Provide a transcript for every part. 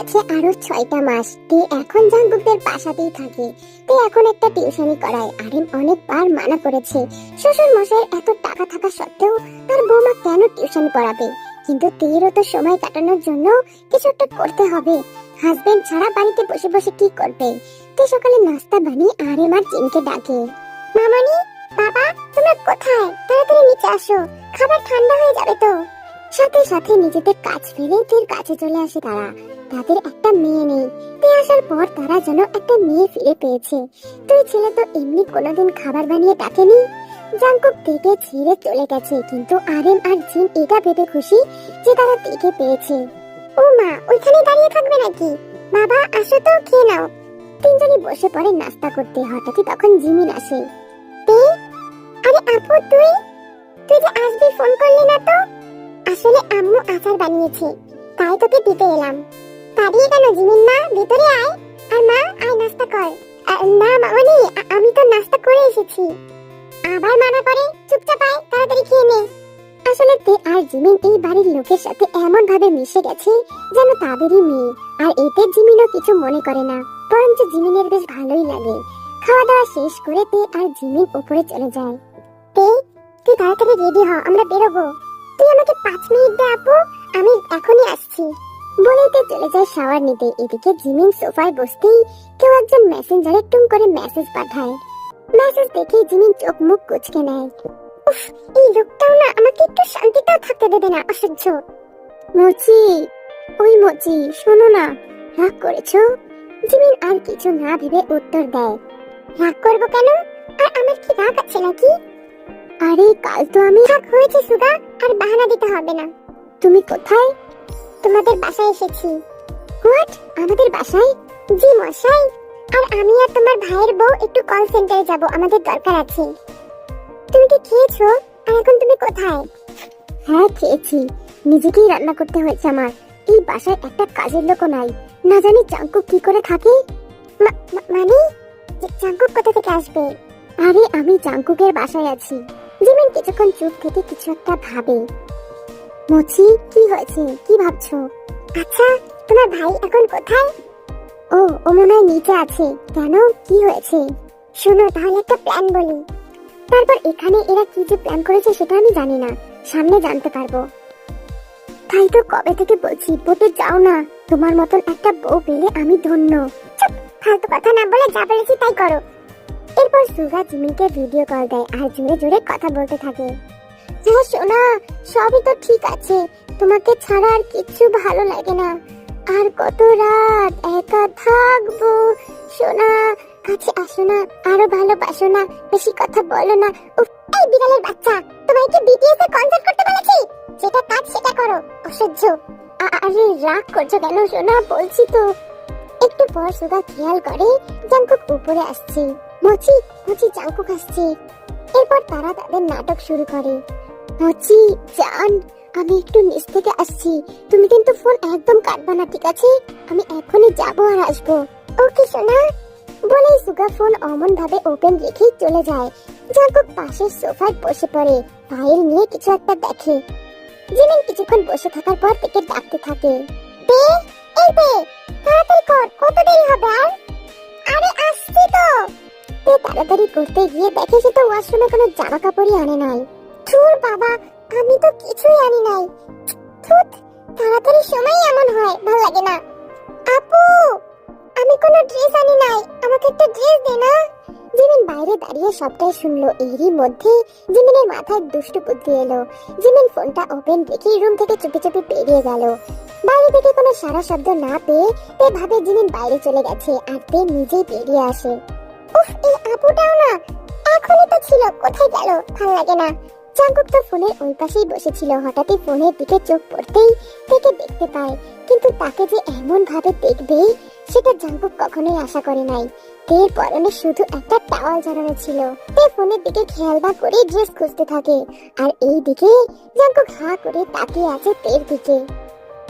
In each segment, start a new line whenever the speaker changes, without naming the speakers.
গেছে আরো 6টা মাস। তে এখন জাঙ্কুকদের বাসাতেই থাকে। তে এখন একটা টিউশনি করায়। আরিম অনেকবার মানা করেছে, শ্বশুর মশাইয়ের এত টাকা থাকা সত্ত্বেও তার বৌমা কেন টিউশনি পড়াবে। কিন্তু তেরও তো সময় কাটানোর জন্য কিছু একটা করতে হবে। হাজবেন্ড ছাড়া বাড়িতে বসে বসে কি করবে। তে সকালে নাস্তা বানিয়ে আরিম আর জিনকে ডাকে। মামনি, বাবা, তোমরা কোথায়? তাড়াতাড়ি নিচে আসো, খাবার ঠান্ডা হয়ে যাবে তো। সাথে সাথে নিজেদের কাজ ফেলে তের কাছে চলে আসে তারা। তাদের একটা মেয়ে নেই। তে আসার পর তারা যেন একটা মেয়ে ফিরে পেয়েছে। তুই ছেলে তো এমনি কোনোদিন খাবার বানিয়ে ডাকেনি। জাঙ্কুক তেকে ছেড়ে চলে গেছে, কিন্তু আরিম আর জিন এটা ভেবে খুশি যে তারা তেকে পেয়েছে। ও মা, ওইখানে দাঁড়িয়ে থাকবে নাকি? বাবা আসো তো, খেয়ে নাও। তিনজনই বসে পড়ে নাস্তা করতে। হঠাৎই তখন জিমিন আসে। তে, আরে আপু, তুই তুই যে আসবি ফোন করলি না তো? আসলে আম্মু আচার বানিয়েছে, তাই তোকে দিতে এলাম। দাঁড়িয়ে কেন জিমিন? মা ভিতরে আয়। আর মা, আয় নাস্তা কর। না মামনি, আমি তো নাস্তা করে এসেছি। আবার মানা করে? চুপচাপ আয়, তাড়াতাড়ি খেয়ে নে। আসলে তে আর জিমিন এই বাড়ির লোকের সাথে এমন ভাবে মিশে গেছে যেন তাদেরই মেয়ে। আর এতে জিমিনও কিছু মনে করে না, বরঞ্চ জিমিনের বেশ ভালোই লাগে। খাওয়া দাওয়া শেষ করে তে আর জিমিন উপরে চলে যায়। তে, তুই তাড়াতাড়ি রেডি হ, আমরা বেরোবো। তুই আমাকে 5 মিনিট দে আপু, আমি এখনই আসছি। বলেই তে চলে যায় শাওয়ার নিতে। এদিকে জিমিন সোফায় বসতেই কেউ একজন মেসেঞ্জারে টুম করে মেসেজ পাঠায়। মেসেজ দেখে জিমিন চোখ মুখ কুঁচকে নেয়। উফ, এই লোকটাও না আমাকে একটু শান্তিতেও থাকতে দেবে না, অসহ্য। মোচি, ওই মোচি, শোনো না, রাগ করেছো? জিমিন আর কিছু না ভেবে উত্তর দেয়। রাগ করবো কেন? আর আমার কি রাগ আছে নাকি? আরে কাল তো আমি। রাগ হয়েছে সুগা, আর বাহানা দিতে হবে না। তুমি কোথায়? তোমাদের বাসায় এসেছি। হোয়াট? আমাদের বাসায়? জি মশাই, আর আমি আর তোমার ভাইয়ের বউ একটু কল সেন্টারে যাব, আমাদের দরকার আছে। তুমি কি খেয়েছো? আর এখন তুমি কোথায়? হ্যাঁ খেয়েছি, নিজেকেই রান্না করতে হয়েছে আমার। এই বাসায় একটা কাজের লোকও নাই, না জানি জাঙ্কুক কি করে থাকে। মানে জাঙ্কুক কোথা থেকে আসবে? আরে আমি জাঙ্কুকের বাসায় আছি। জিমিন কিছুক্ষণ চুপ থেকে কিছু একটা ভাবে। মোচি, কি হয়েছে? কি ভাবছো? আচ্ছা, তোমার ভাই এখন কোথায়? ও মনে হয় নিচে আছে। কেন, কি হয়েছে? শোনো, তাহলে একটা প্ল্যান বলি। তারপর এখানে এরা কি যে প্ল্যান করেছে সেটা আমি জানি না, সামনে জানতে পারবো। তাই তো কবে থেকে বলছি বোটে যাও না, তোমার মতন একটা বউ পেলে আমি ধন্য। চুপ, ফালতু কথা না বলে যা বলেছি তাই করো। এরপর সুগা জিমিনকে ভিডিও কল দেয় আর জোরে জোরে কথা বলতে থাকে। হ্যাঁ সোনা, সবই তো ঠিক আছে, তোমাকে ছাড়া আর কিছু ভালো লাগে না। আর কত রাত একা থাকবো। সোনা, কাছে আসো না, আরো ভালোবাসো না, বেশি কথা বলো না। উফ, এই বিড়ালের বাচ্চা, তোমায় কি বিটিএস এর কনসার্ট করতে বলেছি? যেটা কাজ সেটা করো, অসহ্য। আরে রাগ করছো কেন সোনা, বলছি তো। একটু পর সুগা খেয়াল করে জাঙ্কুক উপরে আসছে। মোচি, মোচি, জাঙ্কুক আসছে। এরপর তারা তাদের নাটক শুরু করে। মোচি জান, আমি একটু নিচ থেকে আসছি, তুমি কিন্তু ফোন একদম কাটবা না, ঠিক আছে? আমি এখনই যাবো আর আসবো। ওকে সোনা। বলেই সুগা ফোন অমন ভাবে ওপেন রেখেই চলে যায়। জাঙ্কুক পাশের সোফায় বসে পড়ে, ফাইল নিয়ে কিছু একটা দেখে। জিমিন কিছুক্ষণ বসে থাকার পর থেকে ডাকতে থাকে। বে, এই বে, তাড়াতাড়ি কর, কত দেরি হবে আর? আরে আসছি তো। তে তাড়াতাড়ি করতে গিয়ে দেখে সে তো ওয়াশরুমে কোনো জামা কাপড়ই আনে নাই। ধুর বাবা, আমি তো কিছুই আনি নাই। ধুত, তাড়াতাড়ি সময় এমন হয়, ভালো লাগে না। আপু, আমি কোনো ড্রেস আনি নাই, আমাকে একটা ড্রেস দে না। জিমিন বাইরে দাঁড়িয়ে সবটাই শুনলো। এরই মধ্যে জিমিনের মাথায় দুষ্টু বুদ্ধি এলো। জিমিন ফোনটা ওপেন রেখে রুম থেকে চুপি চুপি বেরিয়ে গেল। বাইরে থেকে কোনো সারা শব্দ না পেয়ে তে ভাবে জিমিন বাইরে চলে গেছে, আর তে নিজেই বেরিয়ে আসে। উফ, এই আপুটাও না, এখনই তো ছিল, কোথায় গেল, ভালো লাগে না। জাঙ্কুক তো ফোনের ওই পাশেই বসেছিল। হঠাৎই ফোনের দিকে চোখ পড়তেই তেকে দেখতে পায়, কিন্তু তাকে যে এমন ভাবে দেখবে সেটা জাঙ্কুক কখনোই আশা করে নাই। তের পরনে শুধু একটা টাওয়াল জড়ানো ছিল। তে ফোনের দিকে খেয়াল না করে ড্রেস খুঁজতে থাকে, আর এই দিকে জাঙ্কুক হা করে তাকিয়ে আছে তের দিকে।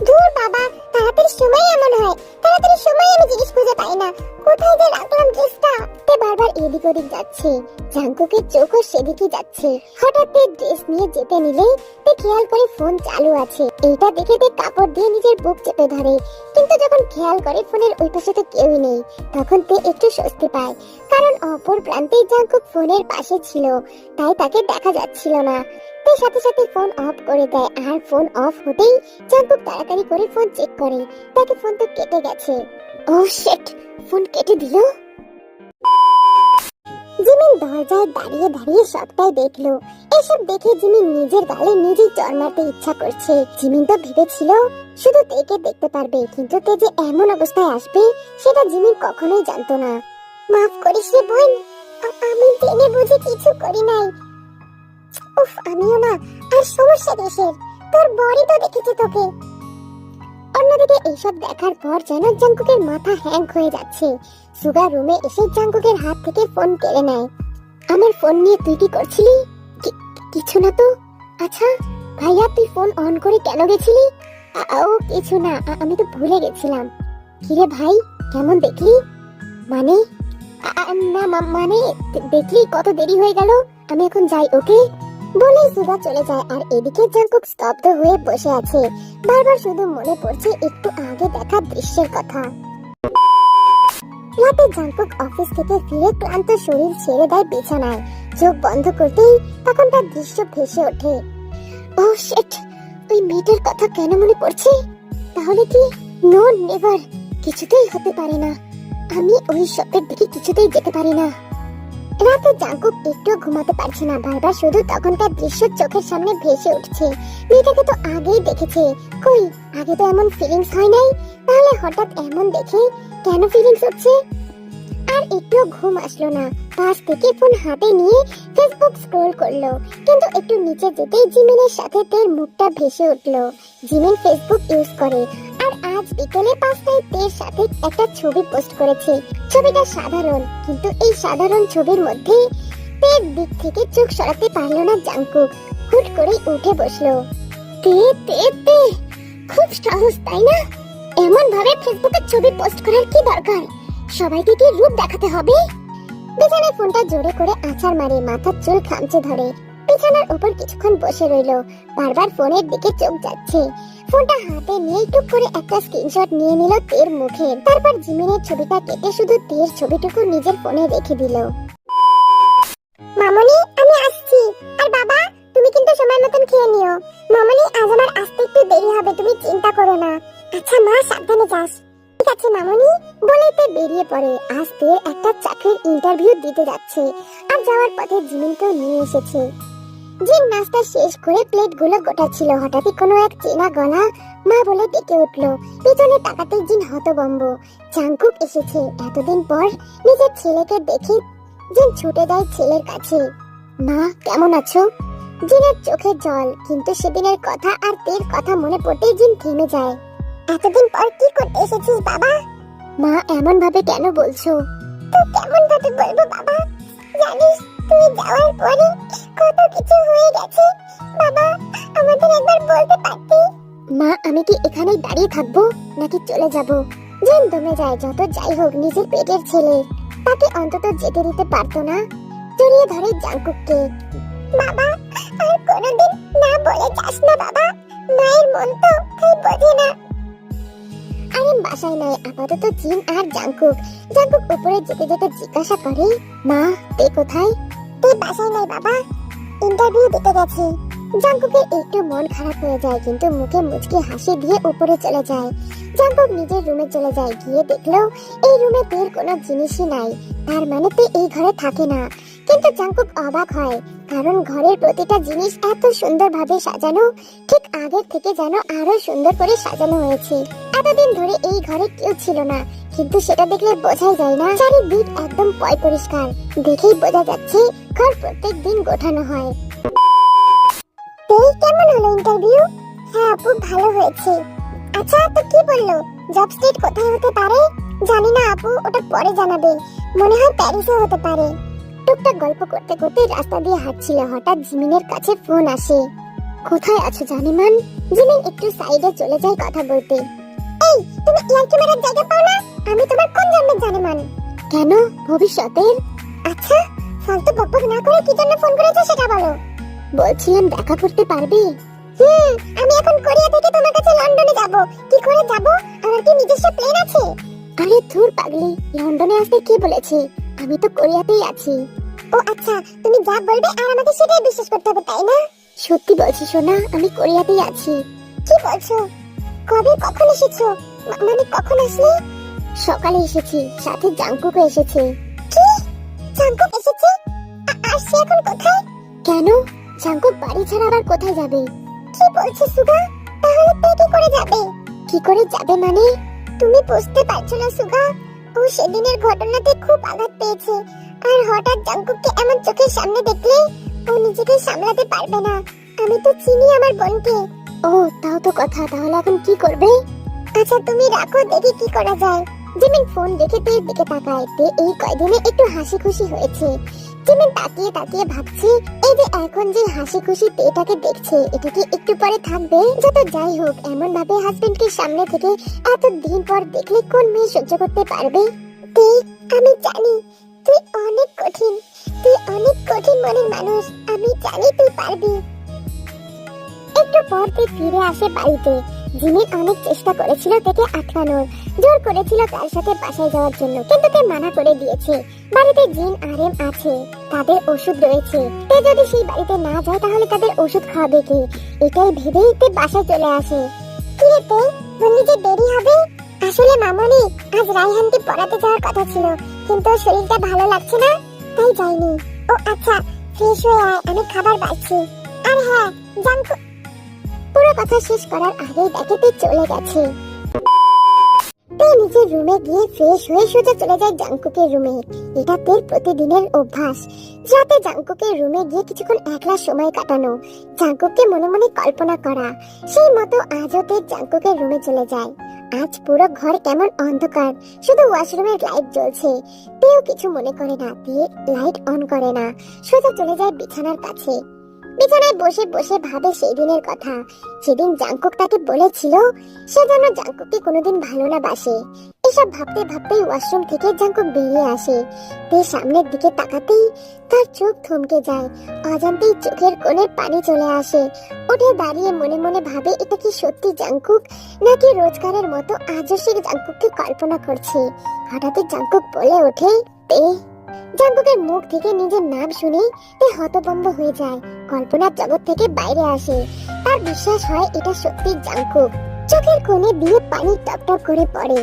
দূর বাবা, তাড়াতাড়ি সময় এমন হয়, তাড়াতাড়ি সময় আমি জিনিস খুঁজে পাই না, কোথায় যে রাখলাম ড্রেসটা। তে বারবার এদিক ওদিক যাচ্ছে, জাঙ্কুকের চোখও সেদিকে যাচ্ছে। হঠাৎ তে ড্রেস নিয়ে যেতে নিলে তে খেয়াল করে ফোন চালু আছে। এইটা দেখে তে কাপড় দিয়ে নিজের বুক চেপে ধরে, কিন্তু যখন খেয়াল করে ফোনের ওই পাশে তো কেউই নেই, তখন তে একটু স্বস্তি পায়, কারণ অপর প্রান্তে জাঙ্কুক ফোনের পাশে ছিল, তাই তাকে দেখা যাচ্ছিল না। তে সাথে সাথে ফোন অফ করে দেয়, আর ফোন অফ হতেই জাঙ্কুক তাড়াতাড়ি করে ফোন চেক করে, তাকে ফোন তো কেটে গেছে। ও শিট, ফোন কেটে দিল। জিমিন দরজায় দাঁড়িয়ে দাঁড়িয়ে সবটাই দেখলো। এসব দেখে জিমিন নিজের গালে নিজেই চড় মারতে ইচ্ছা করছে। জিমিন তো ভেবেছিল শুধু তেকে দেখতে পারবে, কিন্তু তে যে এমন অবস্থায় আসবে সেটা জিমিন কখনোই জানতো না। মাফ করিস রে বোন, আমি জেনে বুঝে কিছু করি নাই। উফ, আমিও না। আর সমস্যা কিসের? তোর বড়ি তো দেখেছে তোকে। অন্যদিকে এইসব দেখার পর যেন জাঙ্কুকের মাথা হ্যাং হয়ে যাচ্ছে। সুগা রুমে এসে জাঙ্কুকের হাত থেকে ফোন কেড়ে নেয়। আমার ফোন নিয়ে তুই কি করছিলি? কিছু না তো। আচ্ছা ভাইয়া, তুই ফোন অন করে কেন গেছিলি? ও কিছু না, আমি তো ভুলে গেছিলাম। কিরে ভাই, কেমন দেখলি? মানে না মানে দেখলি কত দেরি হয়ে গেল, আমি এখন যাই, ওকে? বলেই সুগা চলে যায়। আর এদিকে জাঙ্কুক স্তব্ধ হয়ে বসে আছে, বারবার শুধু মনে পড়ছে একটু আগে দেখা দৃশ্যের কথা। রাতে জাঙ্কুক অফিস থেকে ফিরে ক্লান্ত শরীর ছেড়ে দেয় বিছানায়। চোখ বন্ধ করতেই তখন তার দৃশ্য ভেসে ওঠে। ও শিট, ওই মেয়েটার কথা কেন মনে পড়ছে? তাহলে কি? নো নেভার, কিছুতেই হতে পারে না। আমি ওই শপের দিকে কিছুতেই যেতে পারি না। রাতে জাঙ্কুক একটু ঘুমাতে পারছে না, বারবার শুধু তখনকার দৃশ্য চোখের সামনে ভেসে উঠছে। মেয়েটাকে তো আগেই দেখেছে, কই আগে তো এমন ফিলিংস হয় নাই, তাহলে হঠাৎ এমন দেখে কেন ফিলিংস হচ্ছে? আর একটু ঘুম আসলো না। পাশ থেকে ফোন হাতে নিয়ে ফেসবুক স্ক্রল করলো, কিন্তু একটু নিচে যেতেই জিমিনের সাথে তের মুখটা ভেসে উঠলো। জিমিন ফেসবুক ইউজ করে, আর আজ বিকেলে 5টায় তের সাথে একটা ছবি পোস্ট করেছে। ছবিটা সাধারণ, কিন্তু এই সাধারণ ছবির মধ্যে তের দিক থেকে চোখ সরাতে পারলো না জাঙ্কুক। হুট করে উঠে বসলো। তে তে তে, খুব সাহস তাই না? এমন ভাবে ফেসবুকে ছবি পোস্ট করার কি দরকার? সবাইকে কি রূপ দেখাতে হবে? বিছানায় ফোনটা জোরে করে আছাড় মারে, মাথার চুল খামচে ধরে বিছানার উপর কিছুক্ষণ বসে রইলো। বারবার ফোনের দিকে চোখ যাচ্ছে। ফোনটা হাতে নিয়ে টুক করে একটা স্ক্রিনশট নিয়ে নিল তের মুখের। তারপর জিমিনের ছবিটা কেটে শুধু তের ছবিটুকু নিজের ফোনে রেখে দিল। মামনি, আমি আসছি। আর বাবা, তুমি কিন্তু সময় মতন খেয়ে নিও। মামনি, আজ আমার আসতে একটু দেরি হবে, তুমি চিন্তা করো না। আচ্ছা মা, সাবধানে যাস। ঠিক আছে মামনি, বলে তে বেরিয়ে পড়ে। আজ তের একটা চাকরির ইন্টারভিউ দিতে যাচ্ছে, আর যাওয়ার পথে জিমিনকেও নিয়ে এসেছে। জিম নাস্তা শেষ করে প্লেটগুলো গোটাচ্ছিল, হঠাৎই কোনো এক চেনা গলা মা বলে ডেকে উঠলো। পিছনে তাকাতে জিন হতভম্ব। জাঙ্কুক এসেছে। এতদিন পর নিজের ছেলেকে দেখে জিন ছুটে যায় ছেলের কাছে। মা, কেমন আছো? জিনের চোখে জল, কিন্তু সেদিনের কথা আর তের কথা মনে পড়তেই জিন থেমে যায়। এতদিন পর কি করতে এসেছিস বাবা? মা, এমন ভাবে কেন বলছো? তো কেমন ভাবে বলবো বাবা? জানিস, তুই যাওয়ার পরে কত কিছু হয়ে গেছে বাবা, আমাদের একবার বলতে পারতি? মা, আমি কি এখানেই দাঁড়িয়ে থাকবো নাকি চলে যাব? জিন দমে যায়। যত যাই হোক, নিজের পেটের ছেলে, তাকে অন্তত যেতে দিতে পারতো না। জড়িয়ে ধরে জাঙ্কুককে। বাবা, আর কোনোদিন না বলে যাস না বাবা, মায়ের মন তো তুই বোঝে না। আরে বাসায় নাই আপাতত জিন আর জাঙ্কুক। জাঙ্কুক উপরে যেতে যেতে জিজ্ঞাসা করে, মা, তে কোথায়? তে বাসায় নাই বাবা, ইন্টারভিউ দিতে গেছে। জাঙ্কুকের একটু মন খারাপ হয়ে যায়, কিন্তু মুখে মুচকি হাসি দিয়ে উপরে চলে যায়। জাঙ্কুক নিজের রুমে চলে যায়। গিয়ে দেখলো এই রুমে তের কোনো জিনিসই নাই, তার মানে তে এই ঘরে থাকে না। কিন্তু জাঙ্কুক অবাক হয়, কারণ ঘরের প্রতিটা জিনিস এত সুন্দরভাবে সাজানো, ঠিক আগের থেকে যেন আরো সুন্দর করে সাজানো হয়েছে। এতদিন ধরে এই ঘরে কেউ ছিল না, কিন্তু সেটা দেখলে বোঝাই যায় না। চারিদিক একদম পয় পরিষ্কার, দেখেই বোঝা যাচ্ছে ঘর প্রত্যেক দিন গোছানো হয়। কেমন হলো ইন্টারভিউ? হ্যাঁ আপু, ভালো হয়েছে। আচ্ছা, তো কি বললো? জব স্টেট কোথায় হতে পারে? জানি না আপু, ওটা পরে জানাবে। মনে হয় প্যারিসে হতে পারে। টুকটাক গল্প করতে করতে রাস্তা দিয়ে হাঁটছিল, হঠাৎ জিমিনের কাছে ফোন আসে। কোথায় আছো জানিমান? জিমিন একটু সাইডে চলে যায় কথা বলতে। এই, তুমি ইয়ার্কি মারার জায়গা পাও না? আমি তোমার কোন জন্মের জানেমান? কেন, ভবিষ্যতের? আচ্ছা, ফালতু বকবক না করে কি জন্য ফোন করেছো সেটা বলো। বলছিলাম দেখা করতে পারবে? আমি এখন কোরিয়া থেকে তোমার কাছে লন্ডনে যাব। কি করে যাব? আমার কি নিজস্ব প্লেন আছে? আরে ধুর পাগলি, লন্ডনে আসতে কে বলেছে? আমি তো কোরিয়াতেই আছি। ও আচ্ছা, তুমি যা বলবে আর আমাকে সেটাই বিশ্বাস করতে হবে, তাই না? সত্যি বলছি সোনা, আমি কোরিয়াতেই আছি। কি বলছো? কবে, কখন এসেছো? মানে কখন আসলে? সকালে এসেছি, সাথে জাংকুকও এসেছে। কি? জাংকুক এসেছে? আর সে এখন কোথায়? কেন, জাংকুক বাড়ি ছাড়া আবার কোথায় যাবে? কি বলছো সুগা? তাহলে তে কি করে যাবে? কি করে যাবে মানে? তুমি বুঝতে পারছো না সুগা? ও সেদিনের ঘটনাতে খুব আঘাত পেয়েছে, আর হঠাৎ জাংকুককে এমন চোখের সামনে দেখলে ও নিজেকে সামলাতে পারবে না। আমি তো চিনি আমার বোনকে। ও, তাও তো কথা। তাহলে এখন কি করবে? আচ্ছা তুমি রাখো, দেখি কি করা যায়। জিমিন ফোন রেখে তের দিকে তাকায়। তে এই কয়দিনে একটু হাসি খুশি হয়েছে। জিমিন তাকিয়ে তাকিয়ে ভাবছে, এই যে এখন যে হাসি খুশি তেটাকে দেখছে, এটা কি একটু পরে থাকবে? যত যাই হোক, এমন ভাবে হাজবেন্ডকে সামনে থেকে এত দিন পর দেখলে কোন মেয়ে সহ্য করতে পারবে? তে, আমি জানি তুই অনেক কঠিন, তুই অনেক কঠিন মনের মানুষ। আমি জানি তুই পারবি। একটু পর তে ফিরে আসে বাড়িতে। জিমিন অনেক চেষ্টা করেছিল তাকে আটকানোর, জোর করেছিল তার সাথে বাসায় যাওয়ার জন্য, কিন্তু তে মানা করে দিয়েছে। বাড়িতে জিন আর এম আছে, তাদের ওষুধ রয়েছে। তে যদি সেই বাড়িতে না যায় তাহলে তাদের ওষুধ খাওয়াবে কে? এটাই ভেবেই তে বাসায় চলে আসে। কি রে তে, বললি যে দেরি হবে? আসলে মামনি, আজ রাইহানকে পড়াতে যাওয়ার কথা ছিল, কিন্তু ওর শরীরটা ভালো লাগছে না, তাই যাইনি। ও আচ্ছা, ফ্রেশ হয়ে আয়, আমি খাবার বাড়ছি। আর হ্যাঁ, জাংকুক। পুরো কথা শেষ করার আগেই দেখে চলে গেছে। তেই নিজের রুমে গিয়ে ফ্রেশ হয়ে সোজা চলে যায় জাংকুকের রুমে। এটা তের প্রতিদিনের অভ্যাস। রাতে জাংকুকের রুমে গিয়ে কিছুক্ষণ একলা সময় কাটানো, জাংকুককে মনে মনে কল্পনা করা। সেই মতো আজও তের জাংকুকের রুমে চলে যায়। আজ পুরো ঘর কেমন অন্ধকার, শুধু ওয়াশরুমের লাইট জ্বলছে। তেও কিছু মনে করে না, তে লাইট অন করে না, সোজা চলে যায় বিছানার কাছে। বিছানায় বসে বসে ভাবে সেই দিনের কথা, সেদিন জাংকুক তাকে বলেছিল সে যেন জাংকুককে কোনোদিন ভালো না বাসে। এসব ভাবতে ভাবতেই ওয়াশরুম থেকে জাংকুক বেরিয়ে আসে। তে সামনের দিকে তাকাতেই তার চোখ থমকে যায়। অজান্তেই চোখের কোণে পানি চলে আসে। উঠে দাঁড়িয়ে মনে মনে ভাবে, এটা কি সত্যি জাংকুক, নাকি রোজগারের মতো আজও সে জাংকুককে কল্পনা করছে। হঠাৎই জাংকুক বলে ওঠে তে। জাংকুকের মুখ থেকে নিজের নাম শুনে তে হতভম্ব হয়ে যায়, কল্পনার জগৎ থেকে বাইরে আসে। তার বিশ্বাস হয় এটা সত্যি জাংকুক। চোখের কোণে দিয়ে পানি টপটপ করে পড়ে।